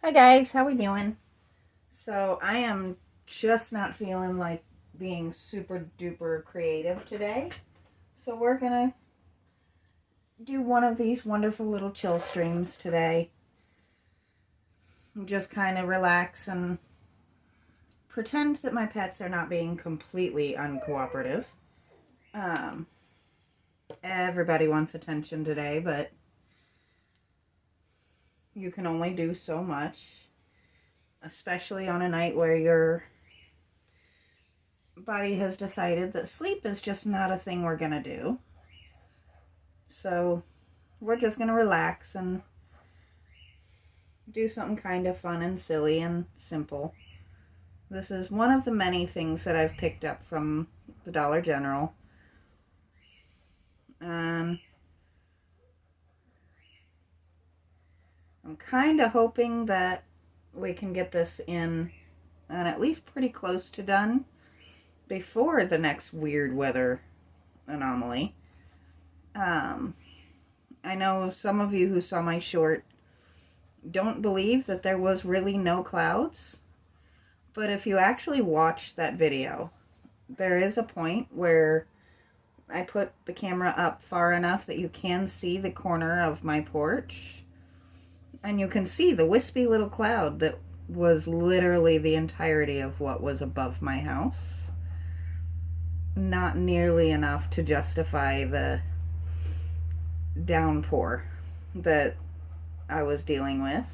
Hi guys, how we doing? So I am just not feeling like being super duper creative today. So we're gonna do one of these wonderful little chill streams today. Just kind of relax and pretend that my pets are not being completely uncooperative. Um, Everybody wants attention today, but you can only do so much, especially on a night where your body has decided that sleep is just not a thing we're gonna do. So we're just gonna relax and do something kind of fun and silly and simple. This is one of the many things that I've picked up from the Dollar General. And I'm kind of hoping that we can get this in and at least pretty close to done before the next weird weather anomaly. I know some of you who saw my short don't believe that there was really no clouds, but if you actually watch that video, there is a point where I put the camera up far enough that you can see the corner of my porch, and you can see the wispy little cloud that was literally the entirety of what was above my house. Not nearly enough to justify the downpour that I was dealing with.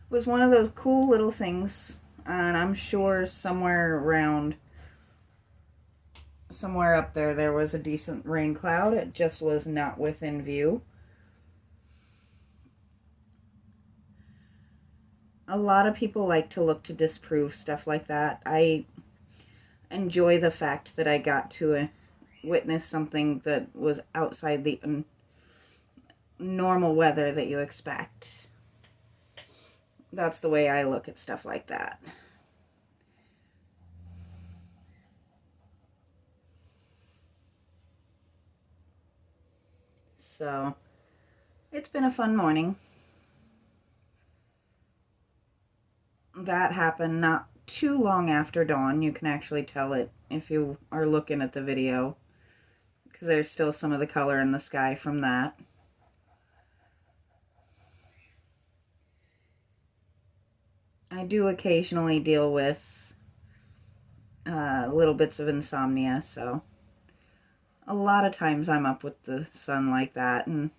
It was one of those cool little things, and I'm sure somewhere up there was a decent rain cloud. It just was not within view. A lot of people like to look to disprove stuff like that. I enjoy the fact that I got to witness something that was outside the normal weather that you expect. That's the way I look at stuff like that. So, it's been a fun morning. That happened not too long after dawn. You can actually tell it if you are looking at the video, because there's still some of the color in the sky from that. I do occasionally deal with little bits of insomnia, so a lot of times I'm up with the sun like that, and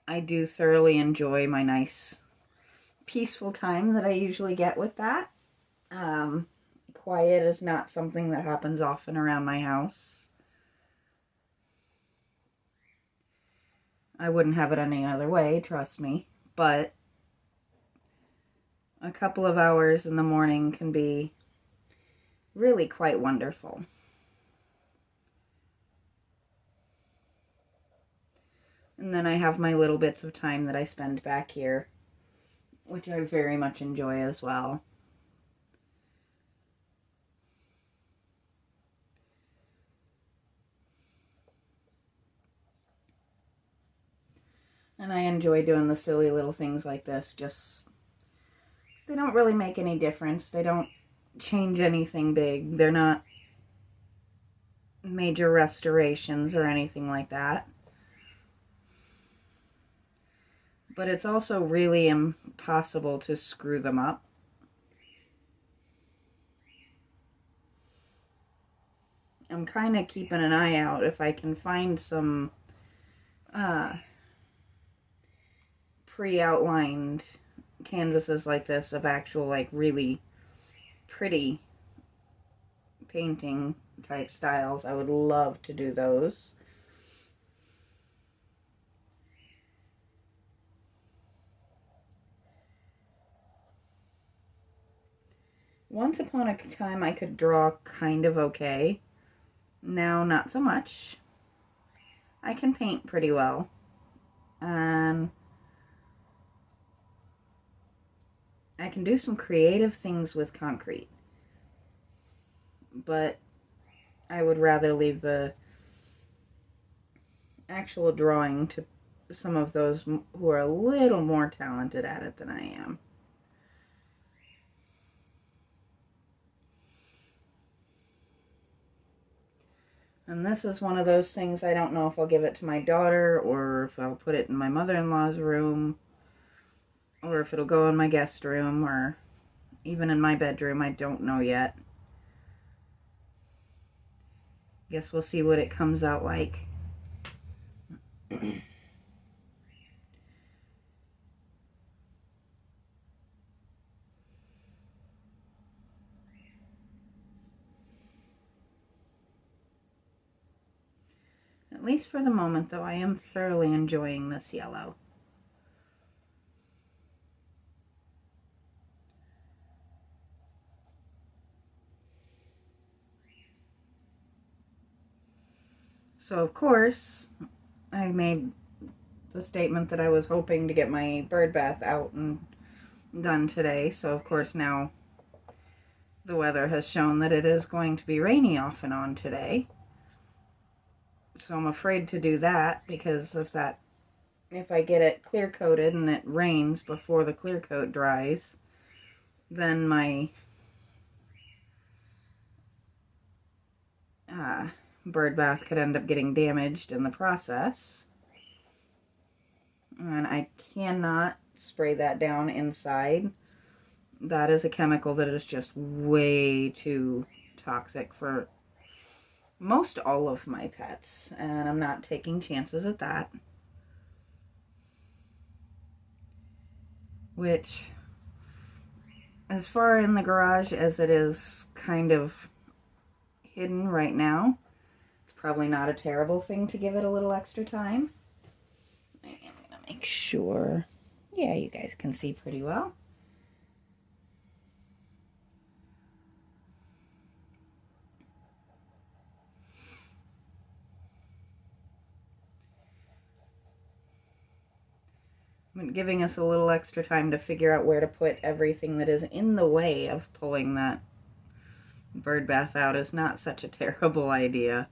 I do thoroughly enjoy my nice peaceful time that I usually get with that. Quiet is not something that happens often around my house. I wouldn't have it any other way, trust me, but a couple of hours in the morning can be really quite wonderful. And then I have my little bits of time that I spend back here, which I very much enjoy as well. And I enjoy doing the silly little things like this. Just, they don't really make any difference. They don't change anything big. They're not major restorations or anything like that. But it's also really impossible to screw them up. I'm kind of keeping an eye out if I can find some pre-outlined canvases like this of actual, like, really pretty painting type styles. I would love to do those. Once upon a time I could draw kind of okay. Now not so much. I can paint pretty well. I can do some creative things with concrete. But I would rather leave the actual drawing to some of those who are a little more talented at it than I am. And this is one of those things I don't know if I'll give it to my daughter or if I'll put it in my mother-in-law's room or if it'll go in my guest room or even in my bedroom. I don't know yet. Guess we'll see what it comes out like. At least for the moment, though, I am thoroughly enjoying this yellow. So, of course, I made the statement that I was hoping to get my bird bath out and done today. So, of course, now the weather has shown that it is going to be rainy off and on today. So I'm afraid to do that because of that. If I get it clear coated and it rains before the clear coat dries, then my bird bath could end up getting damaged in the process. And I cannot spray that down inside. That is a chemical that is just way too toxic for most all of my pets, and I'm not taking chances at that. Which, as far in the garage as it is kind of hidden right now, it's probably not a terrible thing to give it a little extra time. I'm gonna make sure, yeah, you guys can see pretty well. Giving us a little extra time to figure out where to put everything that is in the way of pulling that bird bath out is not such a terrible idea.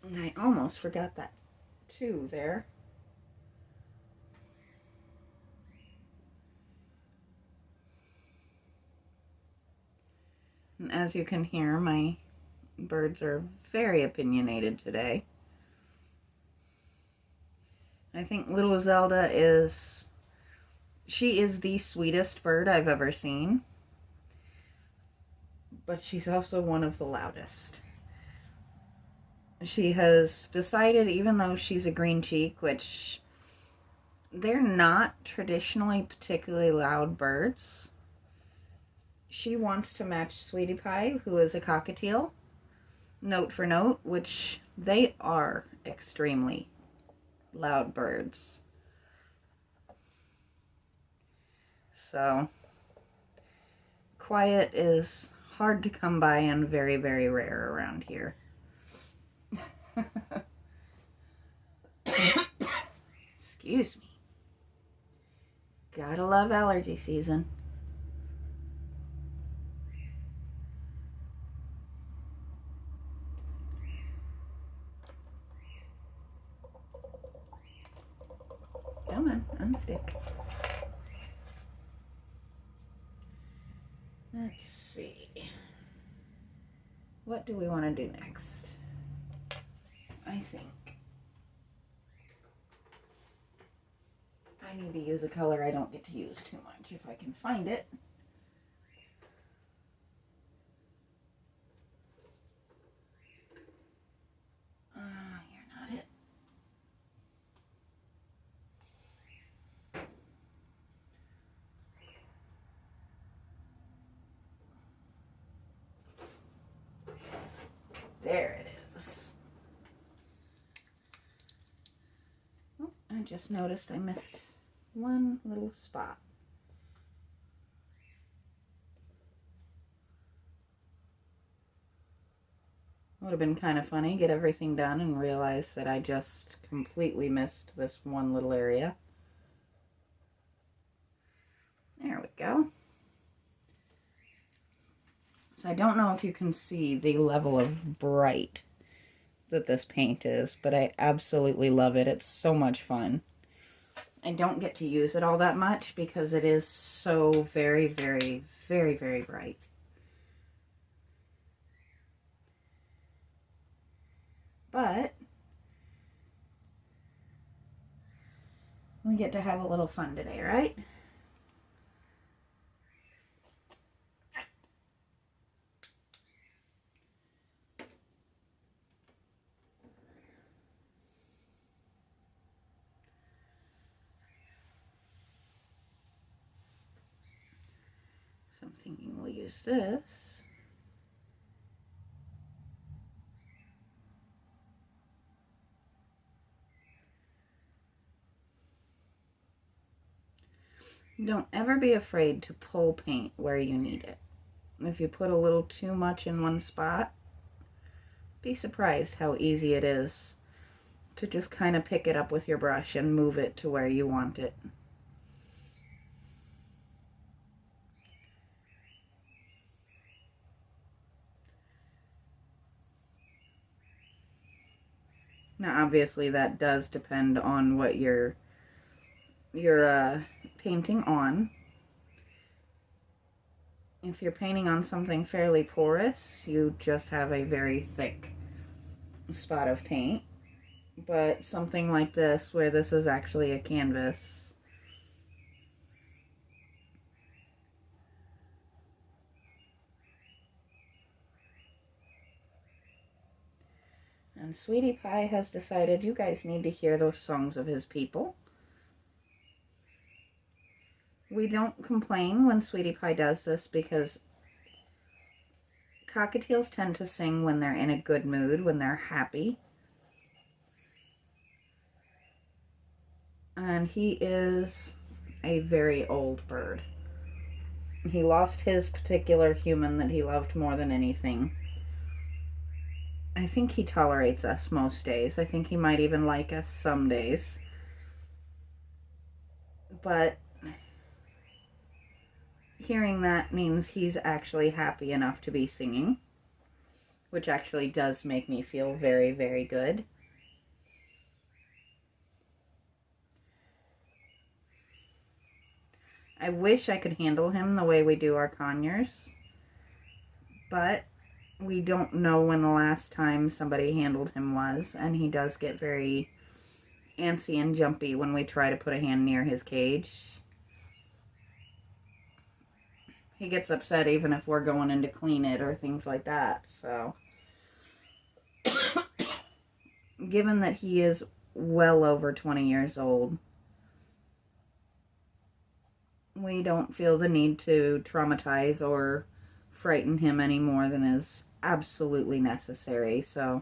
And I almost forgot that too there. And as you can hear, my birds are very opinionated today. I think little Zelda she is the sweetest bird I've ever seen. But she's also one of the loudest. She has decided, even though she's a green cheek, which they're not traditionally particularly loud birds, she wants to match Sweetie Pie, who is a cockatiel, note for note, which they are extremely loud birds. So, quiet is hard to come by and very, very rare around here. Excuse me. Gotta love allergy season. Come on, unstick. Let's see. What do we want to do next? I think I need to use a color I don't get to use too much if I can find it. You're not it. There it is. Oh, I just noticed I missed one little spot. Would have been kind of funny, get everything done and realize that I just completely missed this one little area. There we go. So I don't know if you can see the level of bright that this paint is, but I absolutely love it. It's so much fun. I don't get to use it all that much because it is so very, very, very, very bright. But we get to have a little fun today, right? So I'm thinking we'll use this. Don't ever be afraid to pull paint where you need it. If you put a little too much in one spot, be surprised how easy it is to just kind of pick it up with your brush and move it to where you want it. Now obviously that does depend on what you're painting on. If you're painting on something fairly porous, you just have a very thick spot of paint. But something like this, where this is actually a canvas, and Sweetie Pie has decided you guys need to hear those songs of his people. We don't complain when Sweetie Pie does this because cockatiels tend to sing when they're in a good mood, when they're happy. And he is a very old bird. He lost his particular human that he loved more than anything. I think he tolerates us most days. I think he might even like us some days. But hearing that means he's actually happy enough to be singing, which actually does make me feel very, very good. I wish I could handle him the way we do our conures, but we don't know when the last time somebody handled him was, and he does get very antsy and jumpy when we try to put a hand near his cage. He gets upset even if we're going in to clean it or things like that, so. Given that he is well over 20 years old, we don't feel the need to traumatize or frighten him any more than is absolutely necessary, so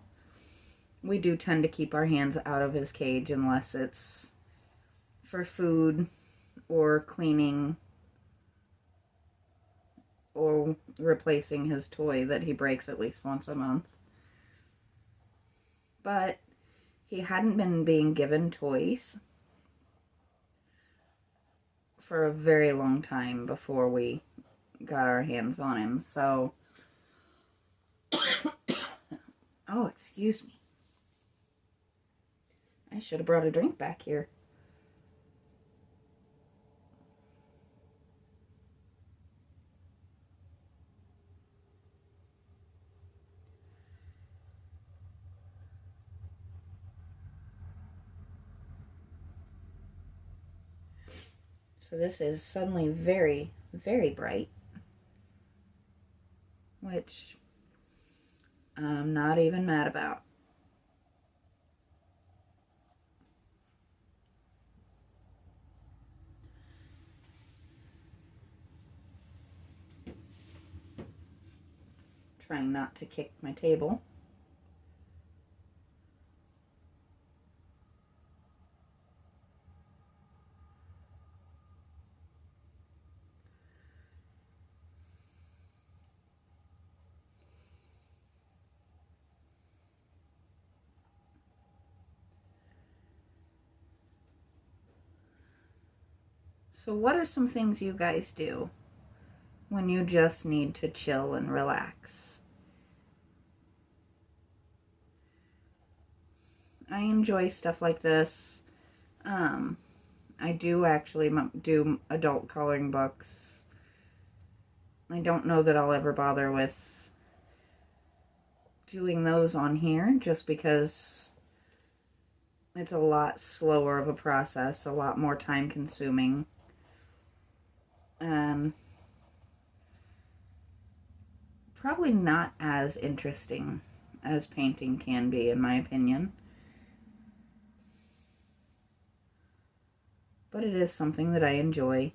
we do tend to keep our hands out of his cage unless it's for food or cleaning or replacing his toy that he breaks at least once a month. But he hadn't been being given toys for a very long time before we got our hands on him, so oh, excuse me. I should have brought a drink back here. So this is suddenly very, very bright, which I'm not even mad about. Trying not to kick my table. So what are some things you guys do when you just need to chill and relax? I enjoy stuff like this. I do actually do adult coloring books. I don't know that I'll ever bother with doing those on here just because it's a lot slower of a process, a lot more time consuming. And probably not as interesting as painting can be, in my opinion. But it is something that I enjoy.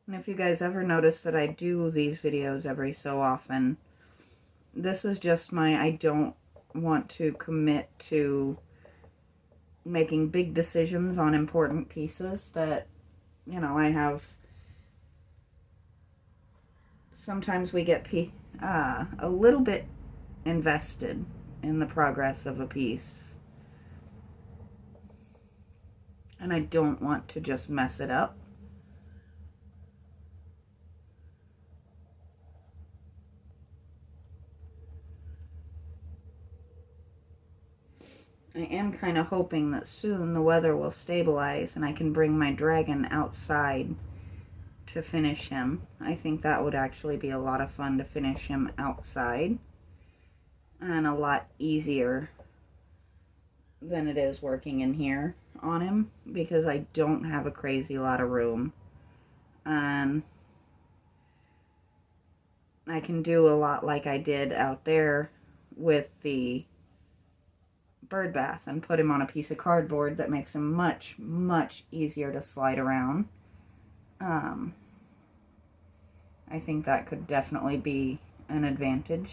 And if you guys ever notice that I do these videos every so often, this is just I don't want to commit to making big decisions on important pieces that, you know, I have. Sometimes we get a little bit invested in the progress of a piece. And I don't want to just mess it up. I am kind of hoping that soon the weather will stabilize and I can bring my dragon outside to finish him. I think that would actually be a lot of fun to finish him outside. And a lot easier than it is working in here on him, because I don't have a crazy lot of room. And I can do a lot like I did out there with the bird bath and put him on a piece of cardboard that makes him much, much easier to slide around. I think that could definitely be an advantage.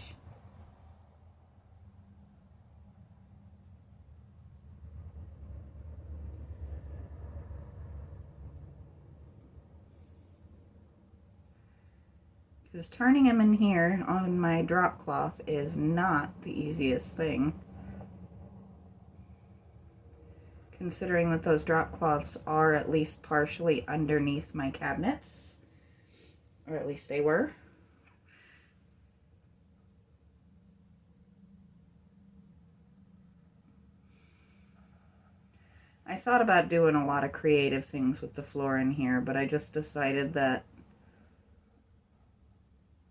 Because turning him in here on my drop cloth is not the easiest thing. Considering that those drop cloths are at least partially underneath my cabinets. Or at least they were. I thought about doing a lot of creative things with the floor in here, but I just decided that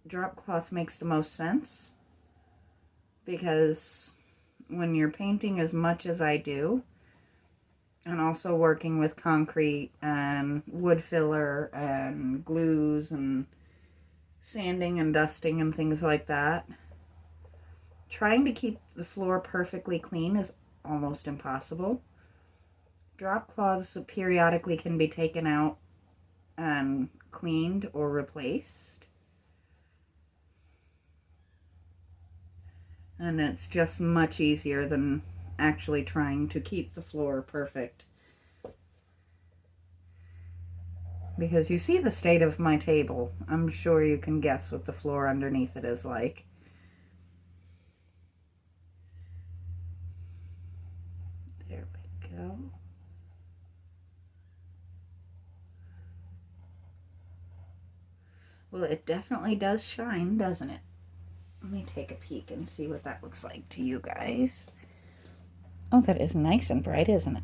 drop cloth makes the most sense, because when you're painting as much as I do, and also working with concrete and wood filler and glues and sanding and dusting and things like that, trying to keep the floor perfectly clean is almost impossible. Drop cloths periodically can be taken out and cleaned or replaced. And it's just much easier than actually trying to keep the floor perfect. Because you see the state of my table. I'm sure you can guess what the floor underneath it is like. There we go. Well, it definitely does shine, doesn't it? Let me take a peek and see what that looks like to you guys. Oh, that is nice and bright, isn't it?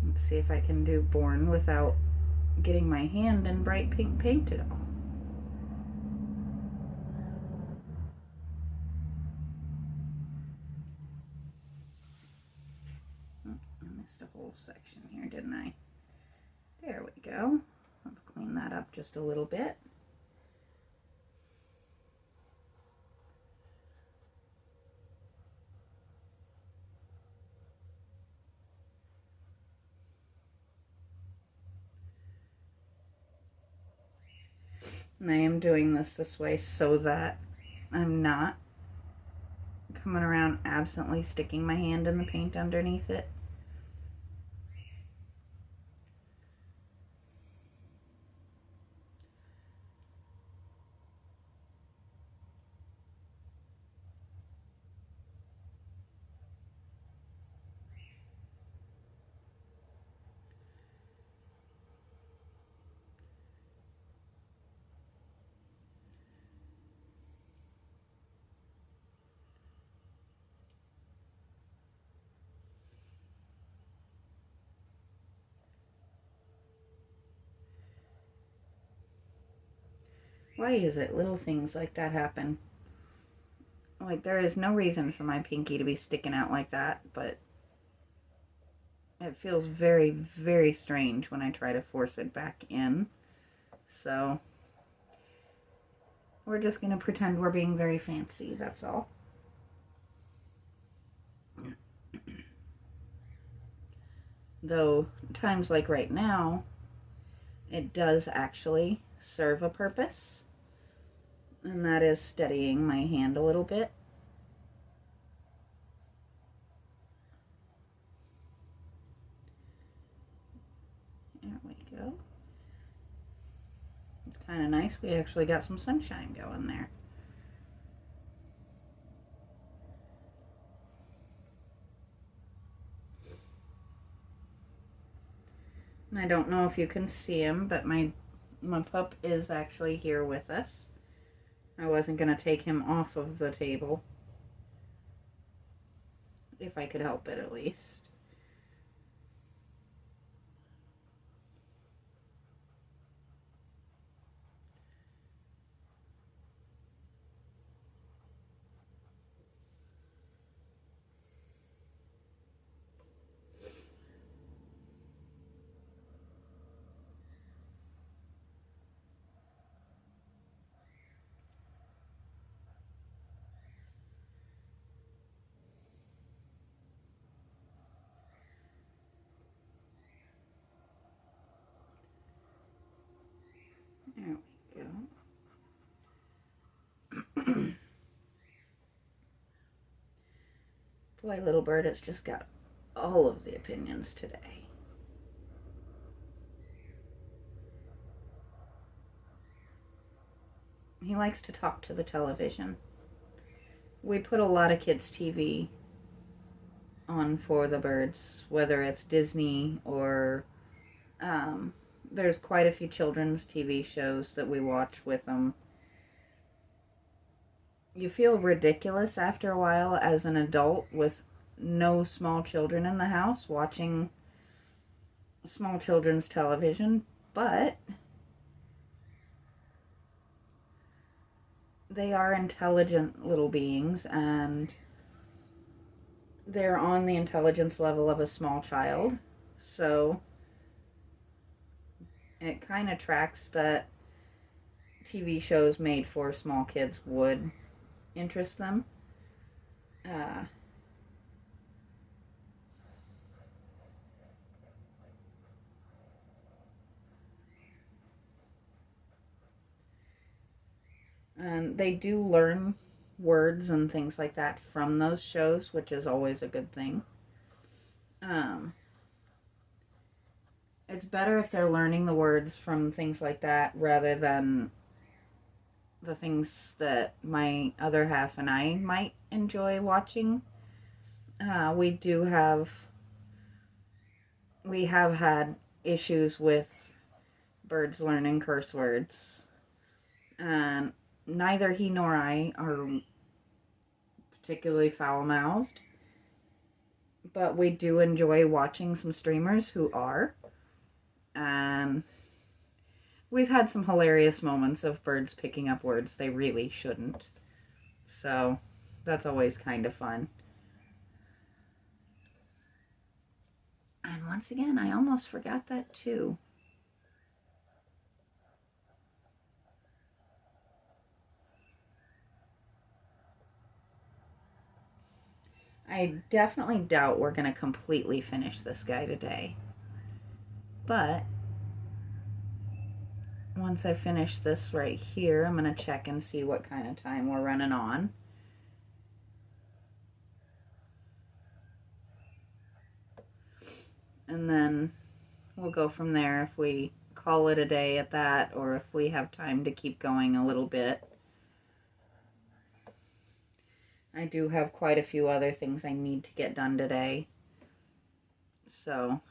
Let's see if I can do Born without getting my hand in bright pink paint at all. I missed a whole section here, didn't I? There we go. Let's clean that up just a little bit. And I am doing this way so that I'm not coming around absently sticking my hand in the paint underneath it. Why is it little things like that happen? Like, there is no reason for my pinky to be sticking out like that, but it feels very, very strange when I try to force it back in. So, we're just going to pretend we're being very fancy, that's all. Though, times like right now, it does actually serve a purpose. And that is steadying my hand a little bit. There we go. It's kind of nice. We actually got some sunshine going there. And I don't know if you can see him, but my pup is actually here with us. I wasn't going to take him off of the table, if I could help it at least. There we go. Boy, little bird has just got all of the opinions today. He likes to talk to the television. We put a lot of kids' TV on for the birds, whether it's Disney or there's quite a few children's TV shows that we watch with them. You feel ridiculous after a while as an adult with no small children in the house watching small children's television, but they are intelligent little beings, and they're on the intelligence level of a small child, so it kind of tracks that TV shows made for small kids would interest them. And they do learn words and things like that from those shows, which is always a good thing. It's better if they're learning the words from things like that rather than the things that my other half and I might enjoy watching. We have had issues with birds learning curse words, and neither he nor I are particularly foul-mouthed, but we do enjoy watching some streamers who are, and we've had some hilarious moments of birds picking up words they really shouldn't, so that's always kind of fun. And once again, I almost forgot that too. I definitely doubt we're going to completely finish this guy today. But once I finish this right here, I'm going to check and see what kind of time we're running on. And then we'll go from there if we call it a day at that, or if we have time to keep going a little bit. I do have quite a few other things I need to get done today. So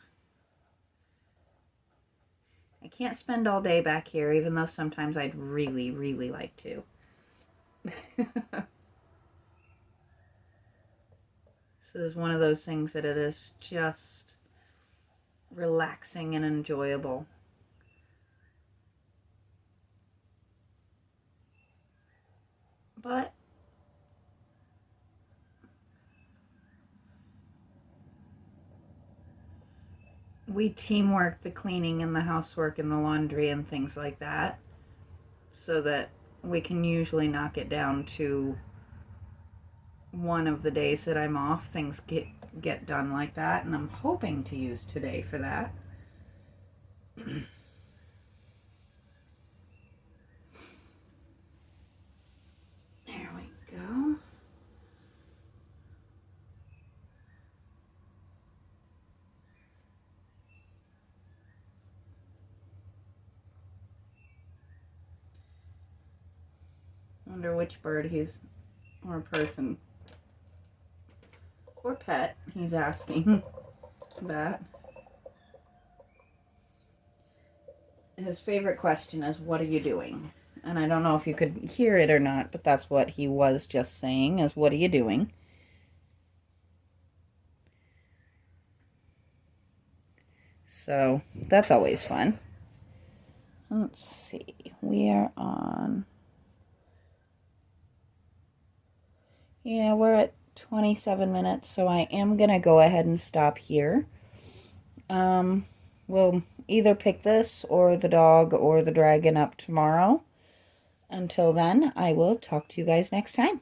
I can't spend all day back here, even though sometimes I'd really, really like to. This is one of those things that it is just relaxing and enjoyable. But we teamwork the cleaning and the housework and the laundry and things like that, so that we can usually knock it down to one of the days that I'm off. Things get done like that, and I'm hoping to use today for that. There we go. Wonder which bird he's, or person, or pet he's asking that. His favorite question is, what are you doing? And I don't know if you could hear it or not, but that's what he was just saying, is what are you doing? So that's always fun. Let's see, we are on, yeah, we're at 27 minutes, so I am going to go ahead and stop here. We'll either pick this or the dog or the dragon up tomorrow. Until then, I will talk to you guys next time.